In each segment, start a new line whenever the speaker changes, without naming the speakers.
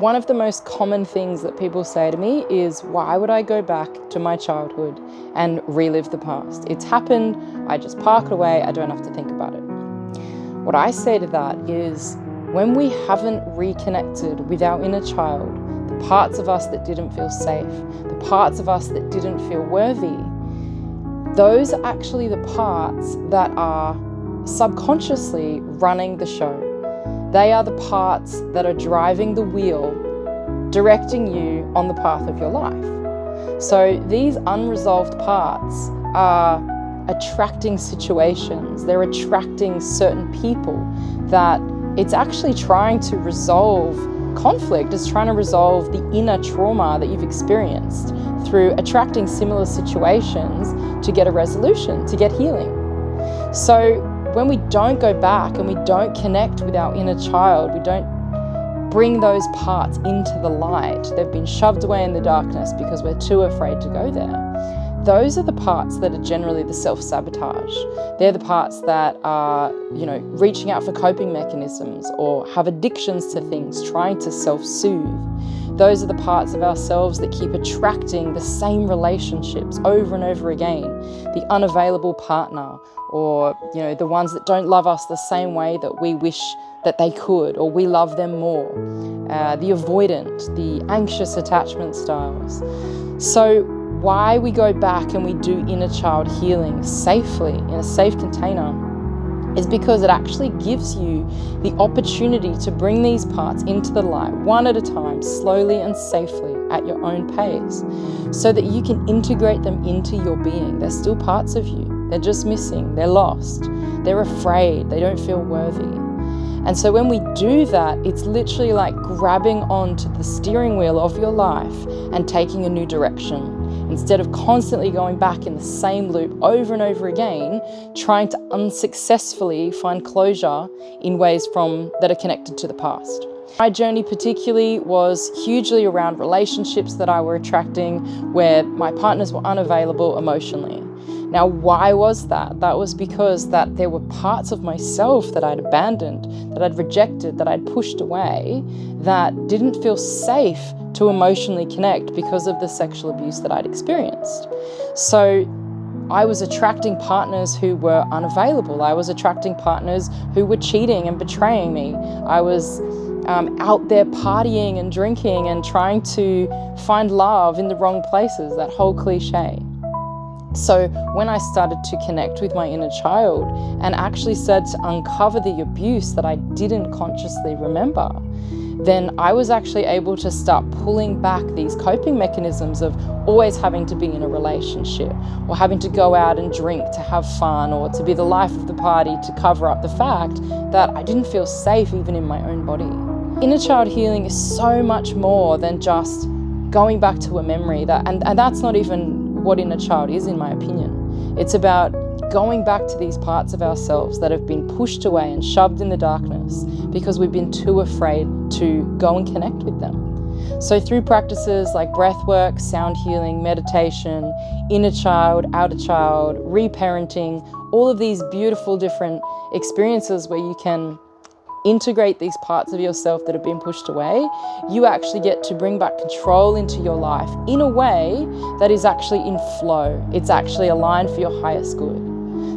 One of the most common things that people say to me is, why would I go back to my childhood and relive the past? It's happened, I just park it away, I don't have to think about it. What I say to that is, when we haven't reconnected with our inner child, the parts of us that didn't feel safe, the parts of us that didn't feel worthy, those are actually the parts that are subconsciously running the show. They are the parts that are driving the wheel, directing you on the path of your life. So these unresolved parts are attracting situations, they're attracting certain people that it's actually trying to resolve conflict, it's trying to resolve the inner trauma that you've experienced through attracting similar situations to get a resolution, to get healing. So when we don't go back and we don't connect with our inner child, we don't bring those parts into the light, they've been shoved away in the darkness because we're too afraid to go there. Those are the parts that are generally the self-sabotage. They're the parts that are, reaching out for coping mechanisms or have addictions to things, trying to self-soothe. Those are the parts of ourselves that keep attracting the same relationships over and over again. The unavailable partner, or the ones that don't love us the same way that we wish that they could, or we love them more. The avoidant, the anxious attachment styles. So why we go back and we do inner child healing safely, in a safe container, is because it actually gives you the opportunity to bring these parts into the light, one at a time, slowly and safely at your own pace, so that you can integrate them into your being. They're still parts of you. They're just missing, they're lost, they're afraid, they don't feel worthy. And so when we do that, it's literally like grabbing onto the steering wheel of your life and taking a new direction. Instead of constantly going back in the same loop over and over again, trying to unsuccessfully find closure in ways that are connected to the past. My journey particularly was hugely around relationships that I were attracting where my partners were unavailable emotionally. Now, why was that? That was because that there were parts of myself that I'd abandoned, that I'd rejected, that I'd pushed away, that didn't feel safe to emotionally connect because of the sexual abuse that I'd experienced. So I was attracting partners who were unavailable. I was attracting partners who were cheating and betraying me. I was out there partying and drinking and trying to find love in the wrong places, that whole cliche. So when I started to connect with my inner child and actually started to uncover the abuse that I didn't consciously remember, then I was actually able to start pulling back these coping mechanisms of always having to be in a relationship or having to go out and drink to have fun or to be the life of the party to cover up the fact that I didn't feel safe even in my own body. Inner child healing is so much more than just going back to a memory, and that's not even what inner child is, in my opinion. It's about going back to these parts of ourselves that have been pushed away and shoved in the darkness because we've been too afraid to go and connect with them. So through practices like breath work, sound healing, meditation, inner child, outer child, reparenting, all of these beautiful different experiences where you can integrate these parts of yourself that have been pushed away, you actually get to bring back control into your life in a way that is actually in flow. It's actually aligned for your highest good.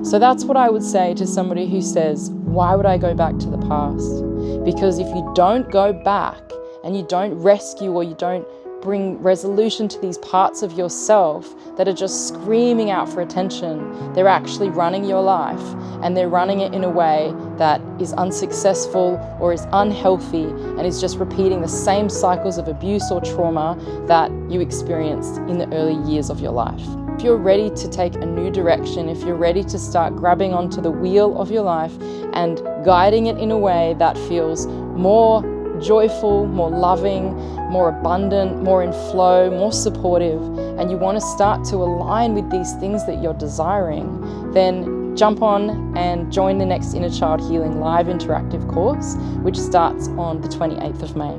So that's what I would say to somebody who says, why would I go back to the past? Because if you don't go back and you don't rescue or you don't bring resolution to these parts of yourself that are just screaming out for attention, they're actually running your life, and they're running it in a way that is unsuccessful or is unhealthy and is just repeating the same cycles of abuse or trauma that you experienced in the early years of your life. If you're ready to take a new direction, if you're ready to start grabbing onto the wheel of your life and guiding it in a way that feels more joyful, more loving, more abundant, more in flow, more supportive, and you want to start to align with these things that you're desiring, then jump on and join the next Inner Child Healing live interactive course, which starts on the 28th of May.